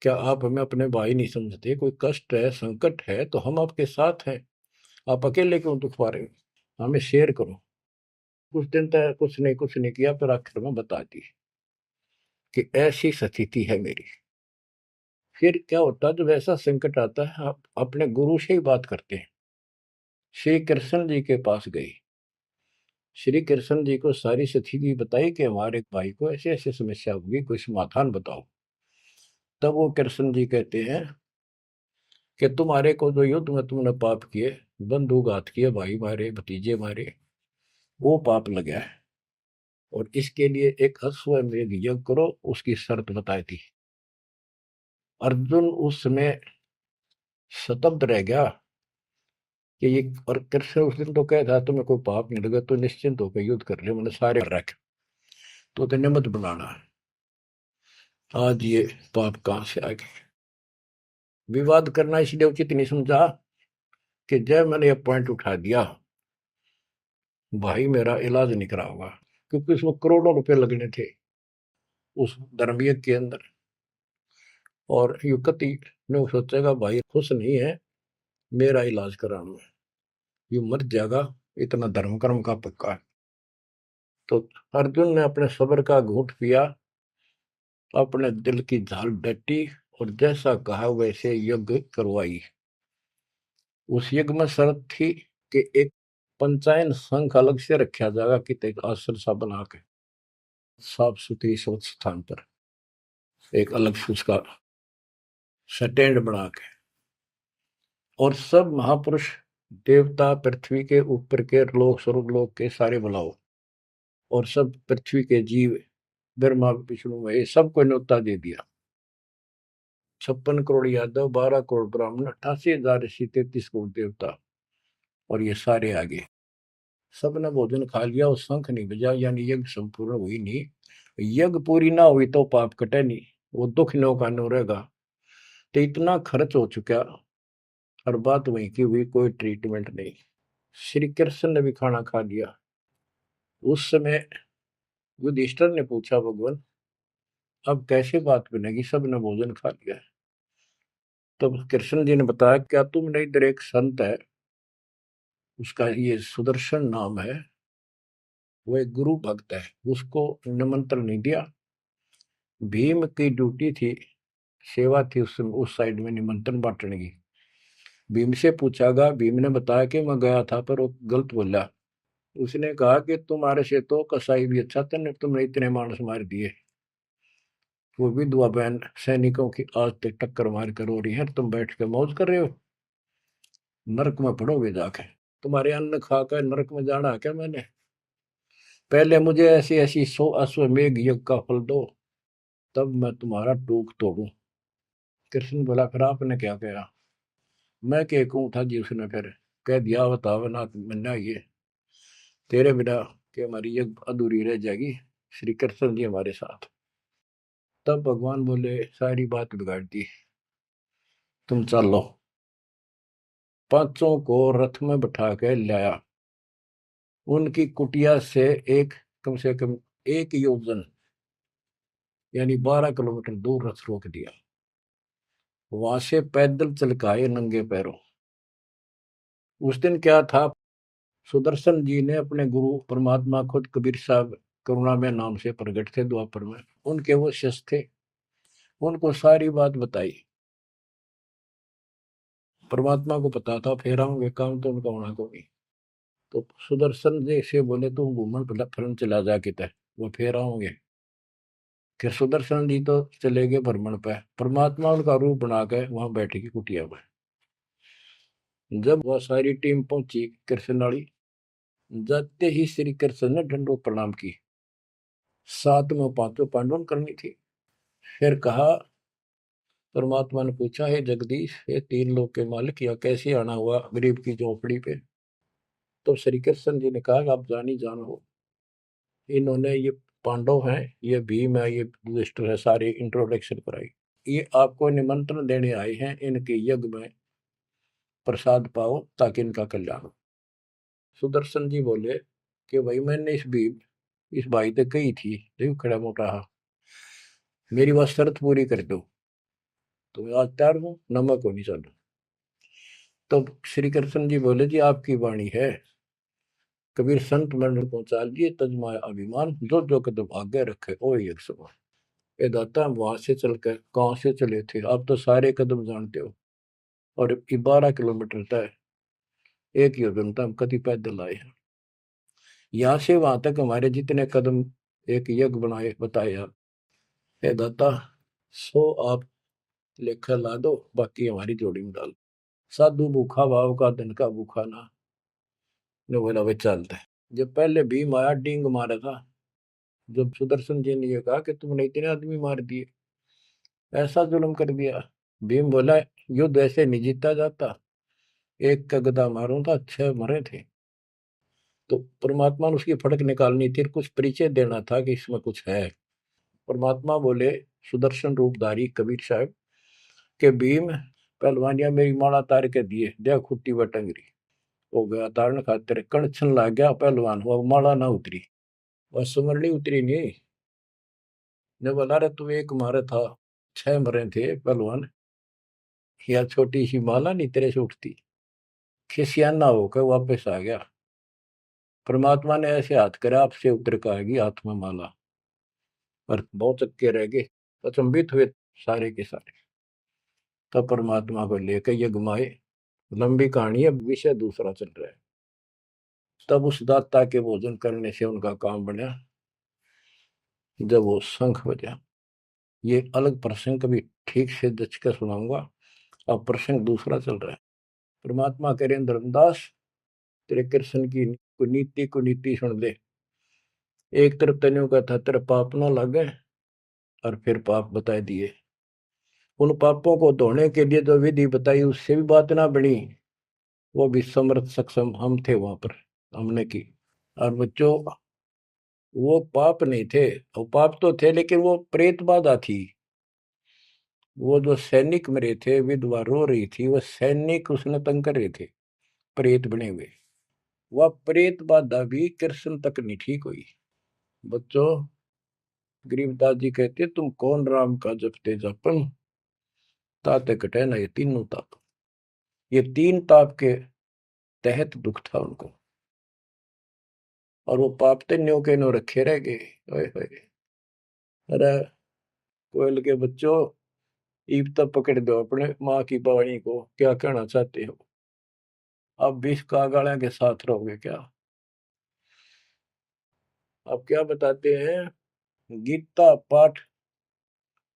क्या आप हमें अपने भाई नहीं समझते? कोई कष्ट है, संकट है तो हम आपके साथ हैं, आप अकेले क्यों दुख पा रहे हो? हमें शेयर करो। कुछ दिन तक कुछ नहीं किया, फिर आखिर में बता दी कि ऐसी स्थिति है मेरी। फिर क्या होता है, जब ऐसा संकट आता है, आप अपने गुरु से ही बात करते हैं। श्री कृष्ण जी के पास गई, श्री कृष्ण जी को सारी स्थिति बताई कि हमारे भाई को ऐसे ऐसे समस्या होगी, कोई समाधान बताओ। तब वो कृष्ण जी कहते हैं कि तुम्हारे को जो युद्ध में तुमने पाप किए, बंधुघात किए, भाई मारे, भतीजे मारे, वो पाप लगा है, और इसके लिए एक अश्वमेध यज्ञ करो, उसकी शर्त बताई थी। अर्जुन उस समय स्तब्ध रह गया कि ये, और कृष्ण उस दिन तो कह था तुम्हें कोई पाप नहीं लगा तो निश्चिंत होकर युद्ध कर ले, मैंने सारे रख, तो तेने मत बनाना। आज ये पाप कहां से आ गए? विवाद करना इसलिए उचित नहीं समझा कि जब मैंने ये पॉइंट उठा दिया, भाई मेरा इलाज नहीं करा होगा, क्योंकि उसमें करोड़ों रुपए लगने थे उस धर्मयज्ञ के अंदर। और युवती ने सोचेगा भाई खुश नहीं है मेरा इलाज कराने में, ये मर जाएगा, इतना धर्म कर्म का पक्का है। तो अर्जुन ने अपने सब्र का घूंट पिया, अपने दिल की झाल डटी, और जैसा कहा वैसे यज्ञ करवाई। उस यज्ञ में शर्त थी कि एक पंचायन संघ अलग से रखा जाएगा, कि एक आश्रम सा बना के साफ सुथरी स्वच्छ स्थान पर एक अलग से उसका स्टैंड बना के, और सब महापुरुष देवता पृथ्वी के ऊपर के लोक स्वर्ग लोक के सारे बुलाओ, और सब पृथ्वी के जीव, ब्रह्मा विष्णु महेश, सबको न्योता दे दिया। 56 करोड़ यादव, 12 करोड़ ब्राह्मण, 88,000 ऋषि, 33 करोड़ देवता, और ये सारे आगे। सबने भोजन खा लिया, और शंख नहीं बजा, यानी यज्ञ संपूर्ण हुई नहीं। यज्ञ पूरी ना हुई तो पाप कटे नहीं, वो दुख नो का नो रहेगा। तो इतना खर्च हो चुका, और बात वहीं की हुई, कोई ट्रीटमेंट नहीं। श्री कृष्ण ने भी खाना खा लिया। उस समय युधिष्ठिर ने पूछा, भगवान अब कैसे बात बनेगी, सबने भोजन खा लिया है। तब कृष्ण जी ने बताया, क्या तुमने इधर एक संत है, उसका ये सुदर्शन नाम है, वो एक गुरु भक्त है, उसको निमंत्रण नहीं दिया। भीम की ड्यूटी थी, सेवा थी उस साइड में निमंत्रण बांटने की। भीम से पूछागा, भीम ने बताया कि मैं गया था पर वो गलत बोला। उसने कहा कि तुम्हारे से तो कसाई भी अच्छा था, तुमने इतने मानस मार दिए। वो विधवा बहन सैनिकों की आज तक टक्कर मार कर हो रही है, तुम बैठ के मौज कर रहे हो, नरक में पड़ोगे जाके। तुम्हारे अन्न खाकर नरक में जाना है क्या मैंने? पहले मुझे ऐसी ऐसी 100 अश्वमेघ यज्ञ का फल दो, तब मैं तुम्हारा टूक तोड़ू। कृष्ण बोला, फिर आपने क्या कहा? मैं क्या कहूँ था जी? उसने फिर कह दिया, बताओ ना मन्ना, ये तेरे बिना कि हमारी यज्ञ अधूरी रह जाएगी, श्री कृष्ण जी हमारे साथ। तब भगवान बोले, सारी बात बिगाड़ दी, तुम चलो। पांचों को रथ में बैठा के लाया। उनकी कुटिया से एक, कम से कम 1 योजन यानी 12 किलोमीटर दूर रथ रोक दिया। वहां से पैदल चल के आए नंगे पैरों। उस दिन क्या था, सुदर्शन जी ने अपने गुरु परमात्मा खुद कबीर साहब करुणा में नाम से प्रकट थे द्वापर में, उनके वो शिष्य थे, उनको सारी बात बताई। परमात्मा को पता था फेरा होंगे काम तो उनका होना को नहीं। तो सुदर्शन जी से बोले, तुम घूमन फिरन चला जा किते, वो फेरा होंगे। कि सुदर्शन जी तो चले गए भ्रमण पे, परमात्मा उनका रूप बना के वहां बैठेगी कुटिया में। जब वह सारी टीम पहुंची कृष्ण वाली, जाते ही श्री कृष्ण ने दंडवत प्रणाम की। साथ में पांचों पांडवों करनी थी। फिर कहा, परमात्मा ने पूछा, हे जगदीश, हे तीन लोक के मालिक, यह कैसे आना हुआ गरीब की झोपड़ी पे? तो श्री कृष्ण जी ने कहा, आप जानी जान हो, इन्होंने ये पांडव हैं, ये भीम है, ये युधिष्ठिर है, सारी इंट्रोडक्शन कराई। ये आपको निमंत्रण देने आए हैं, इनके यज्ञ में प्रसाद पाओ ताकि इनका कल्याण हो। सुदर्शन जी बोले कि भाई मैंने इस भाई तक कही थी, देखो खड़ा मोटा हा, मेरी वह शर्त पूरी कर दो तो मैं आज तैयार हूँ, नमक हो नहीं चलो। तो श्री कृष्ण जी बोले, जी आपकी वाणी है, कबीर संत मंडल पहुंचा दिए, तजमाया अभिमान, जो जो कदम आगे रखे ओ एक समान। ये दाता, हम वहां से चलकर कहाँ से चले थे, आप तो सारे कदम जानते हो, और 12 किलोमीटर तय, 1 योजन तक हम कभी पैदल आए हैं। यहाँ से वहां तक हमारे जितने कदम एक यज्ञ बनाए बताए आप, हे दाता, 100 आप लेखा ला दो, बाकी हमारी जोड़ी में डाल। साधु भूखा भाव का, धन का भूखा ना। ने बोला, वे चलते हैं। जब पहले भीम आया, डींग मारा था। जब सुदर्शन जी ने ये कहा कि तुमने इतने आदमी मार दिए, ऐसा जुल्म कर दिया, भीम बोला, युद्ध ऐसे नहीं जीता जाता, एक का गदा मारूं था 6 मरे थे। तो परमात्मा ने उसकी फड़क निकालनी थी, कुछ परिचय देना था कि इसमें कुछ है। परमात्मा बोले, सुदर्शन रूपधारी कबीर साहब के भीम, पहलवानिया मेरी माला तार के दिए, दे खुट्टी व टंगरी। हो गया तारण खातिर, कणछन लाग गया पहलवान, वो माला ना उतरी, वह सुमरनी उतरी नहीं। ने बोला, रे तू एक मारे था, 6 मरे थे पहलवान, या छोटी सी माला नहीं तेरे से उठती। खिसियाना होकर वापस आ गया। परमात्मा ने ऐसे हाथ करे, आपसे उतर कर आएगी हाथ में माला, और बहुत चक्के रह गए, अचंभित हुए सारे के सारे। तब परमात्मा को लेकर ये घुमाए। लंबी कहानी है, विषय दूसरा चल रहा है। तब उस दाता के भोजन करने से उनका काम बना, जब वो शंख बजा। ये अलग प्रसंग कभी ठीक से जच कर सुनाऊंगा, अब प्रसंग दूसरा चल रहा है। परमात्मा कह रहे, धर्मदास, तेरे कृष्ण की कुनीति कुनीति सुन ले। एक तरफ तनियों का था, तेरे पाप ना लगे, और फिर पाप बताए दिए। उन पापों को धोने के लिए जो विधि बताई, उससे भी बात ना बनी, वो भी समर्थ सक्षम हम थे वहां पर, हमने की। और बच्चों, वो पाप नहीं थे, वो पाप तो थे लेकिन वो प्रेत बाधा थी। वो जो सैनिक मरे थे, विधवा रो रही थी, वो सैनिक उसने तंग कर रहे थे, प्रेत बने हुए। वह प्रेत बाधा भी कृष्ण तक नहीं ठीक हुई। बच्चों, गरीबदास जी कहते, तुम कौन राम का जपते जपन, ताते कटे ना ये तीनों ताप। ये 3 ताप के तहत दुख था उनको। और वो पाप ते न्यो के न्यो रखे रह गए। ओए होए। अरे कोयल के बच्चों, ईब तक पकड़ दो अपने माँ की वाणी को, क्या कहना चाहते हो? अब विष कागाड़ा के साथ रहोगे क्या? अब क्या बताते हैं? गीता पाठ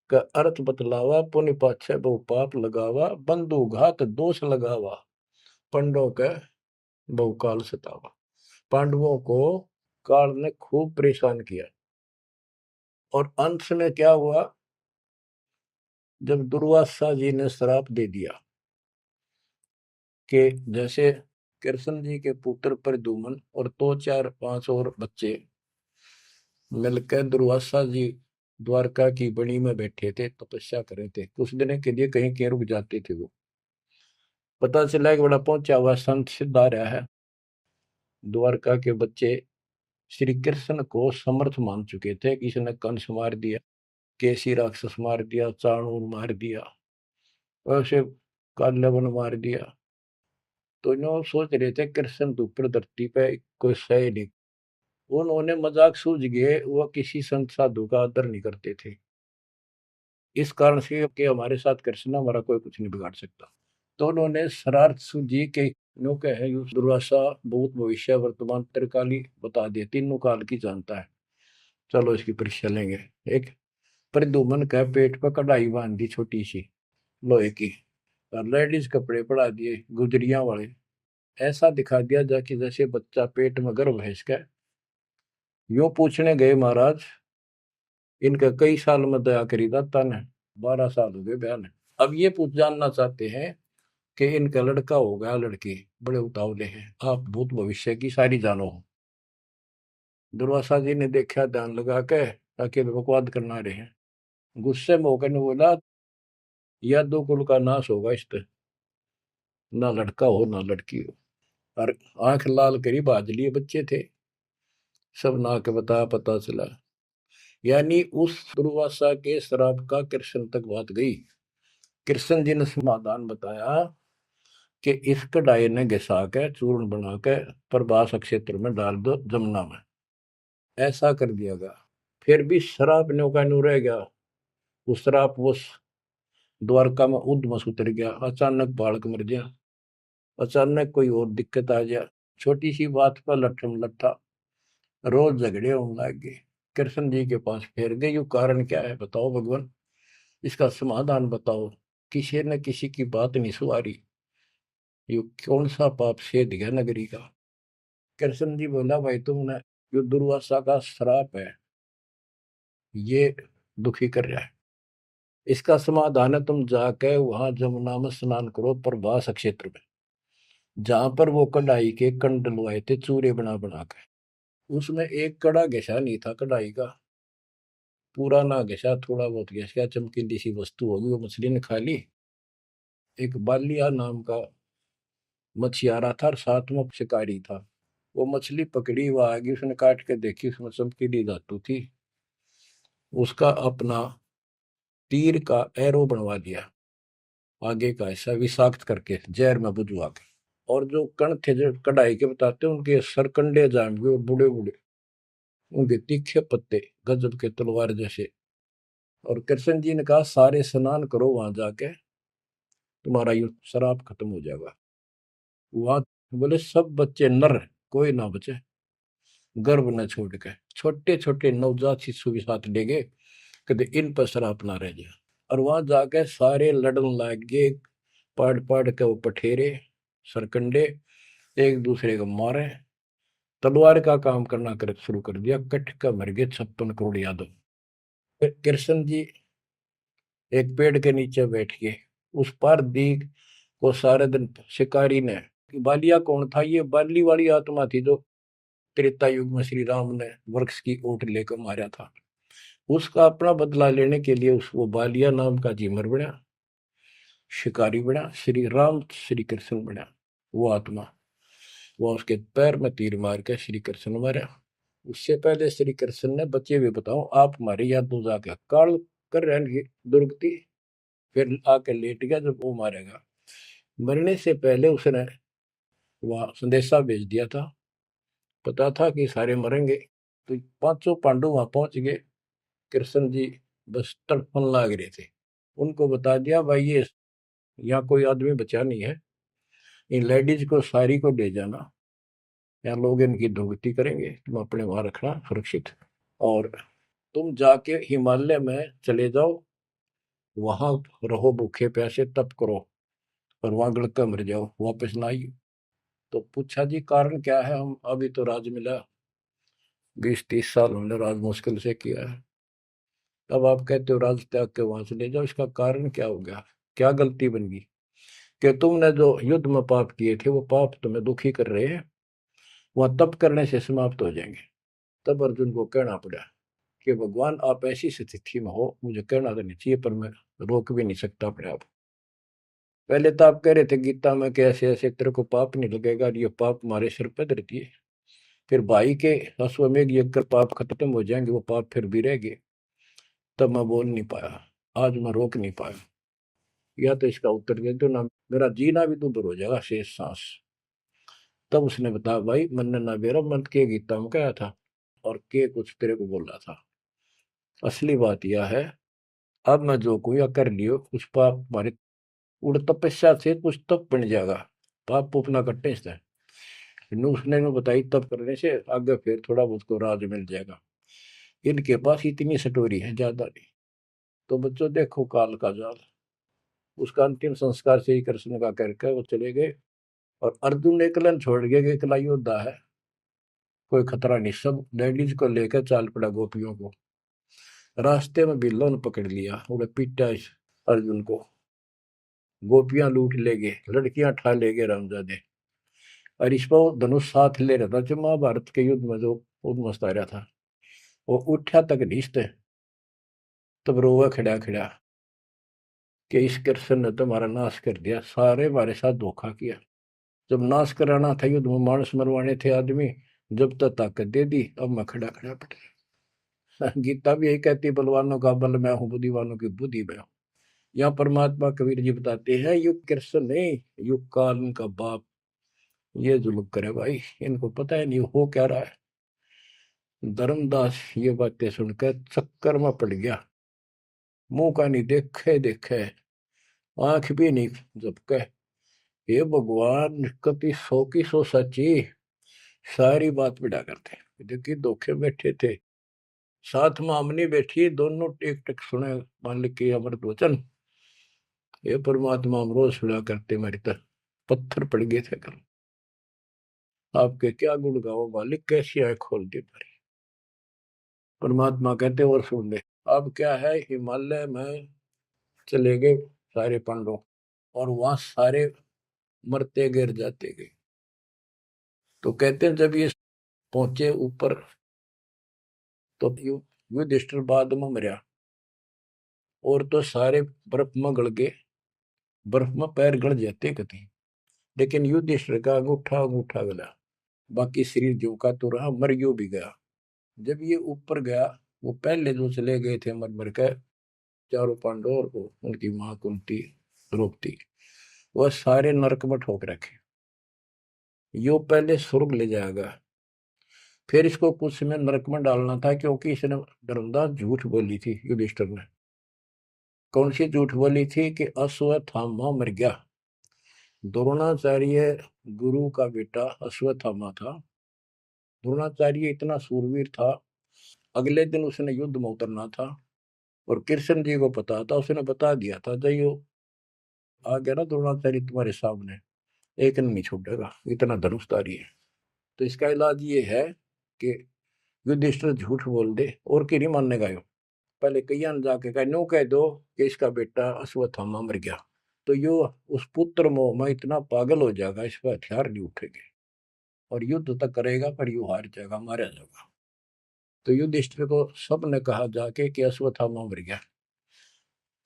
का अर्थ बतलावा, पुण्य पाछे बहु पाप लगावा, बंधु घात दोष लगावा, पंडों के बहुकाल सतावा। पांडवों को काल ने खूब परेशान किया, और अंत में क्या हुआ? जब दुर्वासा जी ने श्राप दे दिया कि जैसे कृष्ण जी के पुत्र प्रद्युम्न और दो चार पांच और बच्चे मिलकर दुर्वासा जी द्वारका की बनी में बैठे थे, तपस्या कर रहे थे, कुछ दिन के लिए कहीं कहीं रुक जाते थे। वो पता चला कि बड़ा पहुंचा हुआ संत सिद्ध आ रहा है। द्वारका के बच्चे श्री कृष्ण को समर्थ मान चुके थे। किसी ने कंस मार दिया, केसी राक्षस मार दिया, चाणूर मार दिया, वैसे काल्यवन मार दिया। तो इन्होंने सोच रहे थे कृष्ण तो ऊपर धरती पे कोई सही नहीं। उन्होंने मजाक सूझ गए, वह किसी संत साधु का आदर नहीं करते थे, इस कारण से कि हमारे साथ कृष्ण हमारा कोई कुछ नहीं बिगाड़ सकता। तो उन्होंने शरारत सूझी के नो कहे दुर्वासा भूत भविष्य वर्तमान त्रिकाली बता दिए, तीनों काल की जानता है, चलो इसकी परीक्षा लेंगे। एक प्रद्युम्न का पेट पर कढ़ाई बांध दी छोटी सी लोहे की, और लेडीज कपड़े पड़ा दिए गुजरिया वाले, ऐसा दिखा दिया जाकि जैसे बच्चा पेट में गर्भ है इसका। यूं पूछने गए महाराज, इनका कई साल में दया करी दाता ने? 12 साल हो गए बयान। अब ये पूछ जानना चाहते हैं कि इनका लड़का हो गया लड़की, बड़े उतावले हैं, आप भूत भविष्य की सारी जानो हो। दुर्वासा जी ने देखा ध्यान लगा के, ताकि बकवाद करना रहे हैं, गुस्से में होकर ने बोला, या दो कुल का नाश होगा इस पे, ना लड़का हो ना लड़की हो। और आंख लाल करी बाज लिए बच्चे थे, सब ना के बता पता चला। यानी उस दुर्वासा के श्राप का कृष्ण तक बात गई। कृष्ण जी ने समाधान बताया कि इस कढ़ाई ने घिसा के चूर्ण बना के प्रभास क्षेत्र में डाल दो जमुना में, ऐसा कर दिया गया। फिर भी श्राप न्यो का न्यू रह गया। वो श्राप वो द्वारका में उद्मस उतर गया, अचानक बालक मर गया, अचानक कोई और दिक्कत आ गया, छोटी सी बात पर लट्ठम लट्ठा, रोज झगड़े होने लग गए। कृष्ण जी के पास फिर गए, यू कारण क्या है बताओ भगवान, इसका समाधान बताओ। किसी ने किसी की बात नहीं सुधारी, यू कौन सा पाप सेध गया नगरी का? कृष्ण जी बोला, भाई तुमने, जो दुर्वासा का श्राप है ये दुखी कर रहा है, इसका समाधान है तुम जाके वहां जमुना में स्नान करो प्रभास क्षेत्र में, जहां पर वो कढ़ाई के कंड डलवाए थे चूरे बना बना के। उसमें एक कड़ा घिसा नहीं था कढ़ाई का, पूरा ना घिसा, थोड़ा बहुत घिस, चमकीली सी वस्तु होगी, वो मछली ने खा ली। एक बालिया नाम का मछियारा था और साथ में शिकारी था, वो मछली पकड़ी, वो आगे उसने काट के देखी, उसमें चमकीली धातु थी। उसका अपना तीर का एरो बनवा दिया, आगे का ऐसा विषाक्त करके जहर में बुझवा के। और जो कण थे जो कढ़ाई के बताते हैं, उनके सरकंडे जाम गए, बूढ़े बूढ़े, उनके तीखे पत्ते गजब के तलवार जैसे। और कृष्ण जी ने कहा, सारे स्नान करो वहां जाके, तुम्हारा ये शराब खत्म हो जाएगा। वहां बोले सब बच्चे नर, कोई ना बचे, गर्भ न छोड़ के, छोटे छोटे नवजात शिशु भी साथ ले गए, कभी इन पर शराब ना रह जाए। और वहां जाके सारे लड़न लग गए, पढ़ पढ़ के वो पठेरे सरकंडे एक दूसरे को मारे, तलवार का काम करना कर शुरू कर दिया। कट का मर गए 56 करोड़ यादव। फिर कृष्ण जी एक पेड़ के नीचे बैठ गए, उस पार दीख को सारे दिन शिकारी ने, बालिया कौन था? ये बाली वाली आत्मा थी जो त्रेता युग में श्री राम ने वृक्ष की ओट लेकर मारा था। उसका अपना बदला लेने के लिए उस वो बालिया नाम का जीमर बना, शिकारी बना, श्री राम श्री कृष्ण बना। वो आत्मा, वो उसके पैर में तीर मार के श्री कृष्ण मारा। उससे पहले श्री कृष्ण ने, बच्चे भी बताओ आप हमारे यहाँ दो जाके काल कर रहे दुर्गति, फिर आके लेट गया जब वो मारेगा। मरने से पहले उसने वह संदेशा भेज दिया था पता था कि सारे मरेंगे। तो पांचों पांडु वहां पहुंच गए। कृष्ण जी बस तड़पन लाग रहे थे। उनको बता दिया भाई ये यहाँ कोई आदमी बचा नहीं है, इन लेडीज को सारी को ले जाना, यहाँ लोग इनकी दुर्गति करेंगे, तुम अपने वहां रखना सुरक्षित। और तुम जाके हिमालय में चले जाओ, वहां रहो भूखे प्यासे तप करो, और वहां गड़का मर जाओ, वापस ना आइए। तो पूछा जी कारण क्या है? हम अभी तो राज मिला, 20-30 साल हमने राज मुश्किल से किया है, अब आप कहते हो राज त्याग के वहां से ले जाओ, इसका कारण क्या हो गया? क्या गलती बन गई कि तुमने जो युद्ध में पाप किए थे वो पाप तुम्हें दुखी कर रहे हैं, वहां तप करने से समाप्त हो जाएंगे। तब अर्जुन को कहना पड़ा कि भगवान आप ऐसी स्थिति में हो, मुझे कहना तो नहीं चाहिए पर मैं रोक भी नहीं सकता अपने आप। पहले तो आप कह रहे थे गीता में कि ऐसे ऐसे तेरे को पाप नहीं लगेगा, और ये पाप हमारे सिर पे धरती है। फिर भाई के अश्वमेध यज्ञ कर पाप खत्म हो जाएंगे, वो पाप फिर भी रह गए। तब मैं बोल नहीं पाया, आज मैं रोक नहीं पाया। या तो इसका उत्तर दे दो ना, मेरा जीना भी दूभर हो जाएगा शेष सांस। तब उसने बताया भाई मैंने ना मेरा मन के गीता में कहा था, और के कुछ तेरे को बोल रहा था। असली बात यह है, अब मैं जो कोई कर लियो कुछ पाप हमारे उड़ तपस्या से कुछ तप बन जाएगा, पाप पुप ना कटने से। उसने में बताई तप करने से आगे फिर थोड़ा बहुत को राज मिल जाएगा। इनके पास इतनी स्टोरी है, ज्यादा नहीं। तो बच्चों देखो काल का जाल। उसका अंतिम संस्कार श्री कृष्ण का करके वो चले गए, और अर्जुन ने एकलन छोड़ गया कि एकला योद्धा है, कोई खतरा नहीं। सब लेडीज को लेकर चाल पड़ा गोपियों को। रास्ते में बिल्लो ने पकड़ लिया, उन्हें पीटा इस अर्जुन को। गोपियां लूट ले गए, लड़कियां ठा ले गए रामजादे। और इस पर धनुष साथ ले रहा था, जो महाभारत के युद्ध में जो उद्मस्त आ रहा था, वो उठा तक नीचते। तब रोवा खड़ा खड़ा कि इस कृष्ण ने तुम्हारा नाश कर दिया, सारे हमारे साथ धोखा किया। जब नाश कराना था युद्ध में, मानस मरवाने थे आदमी, जब तक ताकत दे दी, अब मैं खड़ा खड़ा पड़। गीता भी यही कहती है, बलवानों का बल मैं हूँ, बुद्धिवानों की बुद्धि मैं हूँ। यहाँ परमात्मा कबीर जी बताते हैं युग कृष्ण नहीं, युग काल उनका बाप ये जुल्म करे भाई, इनको पता है नहीं हो क्या रहा है। धर्मदास ये बातें सुनकर चक्कर में पड़ गया, मुंह का नहीं देखे देखे, आंख भी नहीं झपके। ये भगवान कभी 100 की 100 सच्ची, सारी बात बिड़ा करते। देखिए धोखे बैठे थे, साथ में हमने बैठी, दोनों टेक टेक सुने मालिक के अमृत वचन। ये परमात्मा हम रोज सुना करते, मेरी तरह पत्थर पड़ गए थे कल। आपके क्या गुण गाओ मालिक, कैसी आंख खोल दी मेरी। परमात्मा कहते और सुन ले। अब क्या है, हिमालय में चले गए सारे पांडव, और वहां सारे मरते गिर जाते गए। तो कहते हैं जब ये पहुंचे ऊपर, तो युधिष्ठिर बाद में मरा, और तो सारे बर्फ में गड़ गए, बर्फ में पैर गड़ जाते कहीं। लेकिन युधिष्ठिर का अंगूठा अंगूठा गला, बाकी शरीर जो का तो रहा, मर गयो भी गया। जब ये ऊपर गया, वो पहले जो चले गए थे मर मर कर, चारों पांडव और वो उनकी मां कुंती द्रौपदी, वह सारे नरक में ठोक रखे। यो पहले स्वर्ग ले जाएगा, फिर इसको कुछ समय नरक में डालना था, क्योंकि इसने धर्मदास झूठ बोली थी युधिष्ठिर ने। कौन सी झूठ बोली थी? कि अश्वत्थामा मर गया। द्रोणाचार्य गुरु का बेटा अश्वत्थामा था। द्रोणाचार्य इतना सूरवीर था, अगले दिन उसने युद्ध में उतरना था, और कृष्ण जी को पता था, उसने बता दिया था जयो आ गया ना द्रोणाचार्य तुम्हारे सामने, एक नहीं छूटेगा, इतना धनुषधारी है। तो इसका इलाज ये है कि युधिष्ठिर झूठ बोल दे, और की नहीं मानने का। पहले कईयां ने जाके कहा नो कह दो कि इसका बेटा अश्वत्थामा मर गया, तो यो उस पुत्र मोह में इतना पागल हो जाएगा, इस पर हथियार नहीं उठेंगे, और युद्ध तक करेगा पर यू हार जाएगा, मारा जाएगा। तो युधिष्ठिर को सब ने कहा जाके कि अश्वत्थामा मर गया।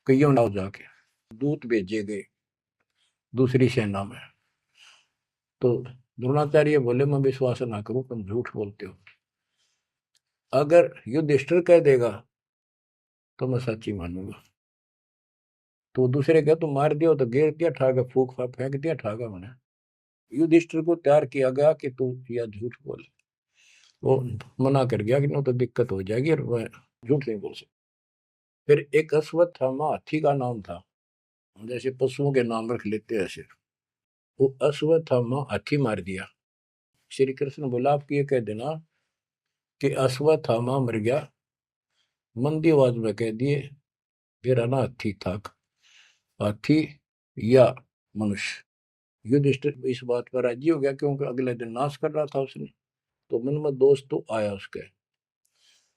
कईयों ने जाके दूत भेजे गए दूसरी सेना में। तो द्रोणाचार्य बोले मैं विश्वास ना करूं, तुम झूठ बोलते हो। अगर युधिष्ठिर कह देगा तो मैं सच्ची मानूंगा। तो दूसरे कह तुम मार दियो, तो गिर दिया ठागा, फूक फेंक दिया ठागा मैंने। युधिष्ठिर को तैयार किया गया कि तू यह झूठ बोल। वो मना कर गया कि ना तो दिक्कत हो जाएगी और मैं झूठ नहीं बोल सकता। फिर एक अश्वत्थामा हाथी का नाम था, जैसे पशुओं के नाम रख लेते हैं ऐसे। वो अश्वत्थामा हाथी मार दिया। श्री कृष्ण बोला आप ये कह देना कि अश्वत्थामा मर गया, मंदी आवाज में कह दिए मेरा ना हाथी था, हाथी या मनुष्य। युधिष्ठिर इस बात पर राजी हो गया क्योंकि अगले दिन नाश कर रहा था उसने। तो मन में दोस्त तो आया उसके,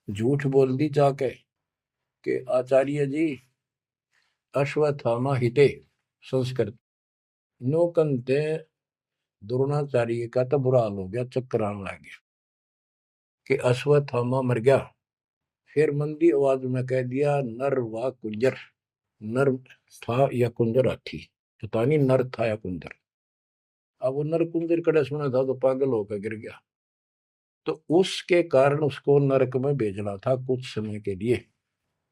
झूठ बोल दी जाके कि आचार्य जी अश्वत्थामा हिते संस्कृत नौकंते द्रोणाचार्य का तो बुरा हाल हो गया, चक्कर आने लग गया कि अश्वत्थामा मर गया। फिर मंदी आवाज में कह दिया नर व कुंजर। नर था या कुंजर हाथी, पता नहीं नर था या कुंजर। अब वो नर कुंजर कड़े सुना था तो पागल होकर गिर गया। तो उसके कारण उसको नरक में भेजना था कुछ समय के लिए।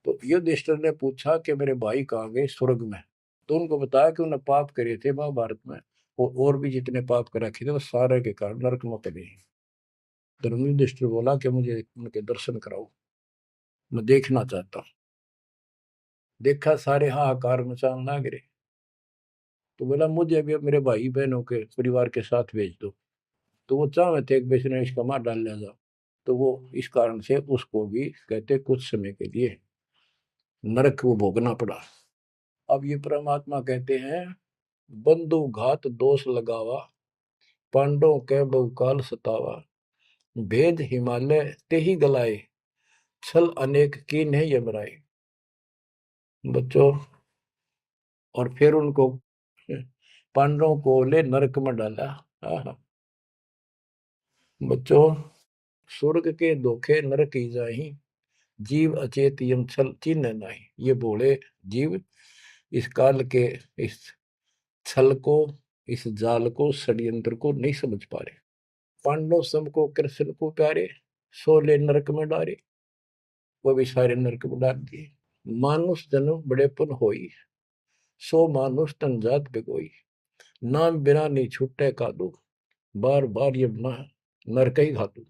तो युधिष्ठिर ने पूछा कि मेरे भाई कहाँ गए, स्वर्ग में। तो उनको बताया कि उन्हें पाप करे थे महाभारत में, और भी जितने पाप कर रखे थे वो सारे के कारण नरक में पड़े। धर्म युधिष्ठिर बोला कि मुझे उनके दर्शन कराओ, मैं देखना चाहता हूँ। देखा सारे हाहाकार मचाने लग रहे। तो बोला मुझे भी मेरे भाई बहनों के परिवार के साथ भेज दो। तो वो चाहे थे कि बेचने इसका मार डाल लिया जाओ। तो वो इस कारण से उसको भी कहते कुछ समय के लिए नरक को भोगना पड़ा। अब ये परमात्मा कहते हैं बंधु घात दोष लगावा, पांडवों के बहुकाल सतावा, भेद हिमालय ते ही गलाए, छल अनेक की नहीं यमराए। बच्चों, और फिर उनको पांडवों को ले नरक में डाला। बच्चों, स्वर्ग के धोखे नरक ही जाही, जीव अचेत यम छल चिन्ह नहीं। ये बोले जीव इस काल के इस छल को, इस जाल को, षड्यंत्र को नहीं समझ पा रहे। पांडव सम को कृष्ण को प्यारे, सोले नरक में डारे, वो भी सारे नरक में डाल दिए। मानुष जन्म बड़े पुन होई, सो मानुष तन जात बिगोई, नाम बिना नहीं छुट्टे कादू, बार बार ये नरक ही घातू।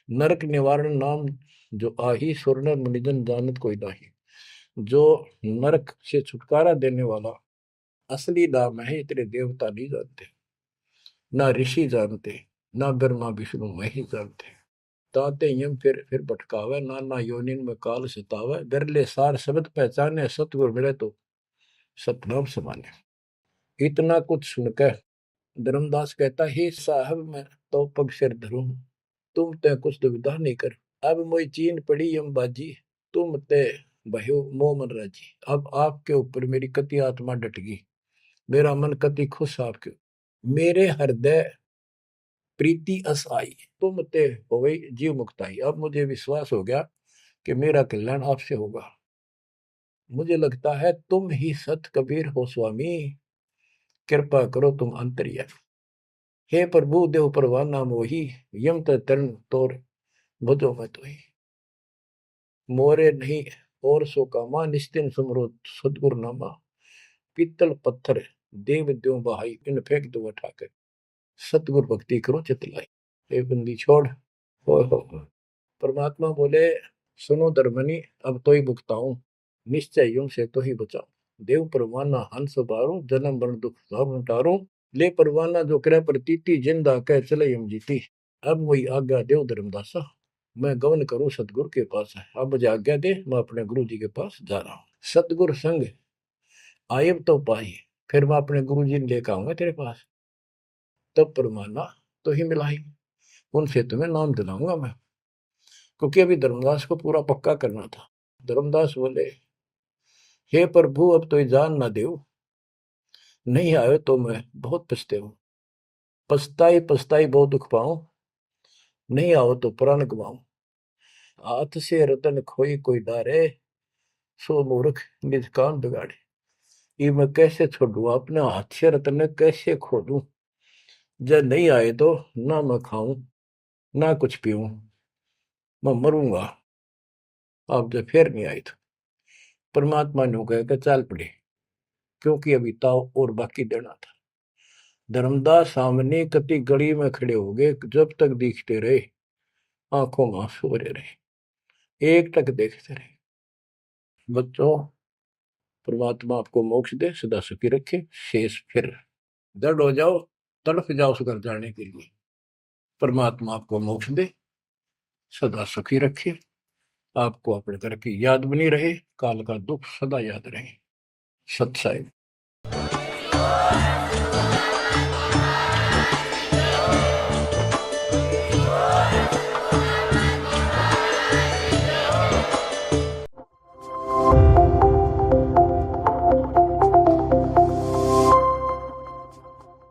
नरक निवारण नाम जो आही, सुरनर मुनिजन जानत कोई नाही। जो नरक से छुटकारा देने वाला असली नाम है, इतने देवता नहीं जानते, ना ऋषि जानते, ना ब्रह्मा विष्णु महेश जानते। ताते यम फिर भटकावे, नाना योनिन में काल सतावे, बिरले सार शब्द पहचाने, सतगुर मिले तो सतनाम समाने। इतना कुछ सुनकर धर्मदास कहता हे साहब मैं तो पग सिर धरूं, तुम ते कुछ दुविधा नहीं कर। अब मोई चीन पड़ी यम बाजी, तुम ते भयो मोह मन राजी। अब आपके ऊपर मेरी कति आत्मा डट गई, मेरा मन कति खुश आपके। मेरे हृदय प्रीति अस आई, तुम ते हो गई जीव मुक्ताई। अब मुझे विश्वास हो गया कि मेरा कल्याण आपसे होगा। मुझे लगता है तुम ही सत कबीर हो स्वामी, कृपा करो तुम अंतर्यामी। हे प्रभु देव परवाना मोही, यम तरण तोर भजो मैं तो ही। मोरे नहीं और सो कामा, निस्तिन सुमरो सदगुरु नामा। पीतल पत्थर देव द्यो बहाई, इन फेंक दो उठाकर, सतगुरु भक्ति करो चितलाई। ये बंदी छोड़। हो। परमात्मा बोले सुनो धर्मनी, अब तो ही भुगताऊं, निश्चय यूं से तो ही बचाऊं। देव परवाना हंस बारू, जन्म मरण दुख सब टारू। ले परवाना जो करे प्रतीति, जिंदा कह चले यम जीती। अब वही आज्ञा देव धर्मदासा, मैं गमन करूं सतगुरु के पास है। अब मुझे आज्ञा दे, मैं अपने गुरु जी के पास जा रहा हूँ। सतगुरु संग आयब तो पाई, फिर मैं अपने गुरु जी ने लेकर आऊंगा तेरे पास। तब परमाना तो ही मिलाई, उनसे तुम्हें नाम दिलाऊंगा मैं। क्योंकि अभी धर्मदास को पूरा पक्का करना था। धर्मदास बोले हे प्रभु अब तो जान ना दे, नहीं आयो तो मैं बहुत पछते हूँ। पछताई पछताई बहुत दुख पाऊं, नहीं आओ तो प्राण गवाऊं। हाथ से रतन खोई कोई डारे, सो मूर्ख निज कान बिगाड़े। ये मैं कैसे छोड़ू, अपने हाथ से रतन कैसे खो दूं। जब नहीं आए तो ना मैं खाऊं ना कुछ पीऊं, मैं मरूंगा। आप जब फिर नहीं आए तो परमात्मा ने कहा कि चाल पड़े, क्योंकि अभी ताव और बाकी देना था। धर्मदास सामने कति गली में खड़े हो गए, जब तक दिखते रहे आंखों में आंसू भरे रहे, एक टक देखते रहे। बच्चों, परमात्मा आपको मोक्ष दे, सदा सुखी रखे, शेष फिर दृढ़ हो जाओ, तड़फ जाओ उस घर जाने के लिए। परमात्मा आपको मोक्ष दे, सदा सुखी रखे, आपको अपने घर की याद बनी रहे, काल का दुख सदा याद रहे। सत्साई।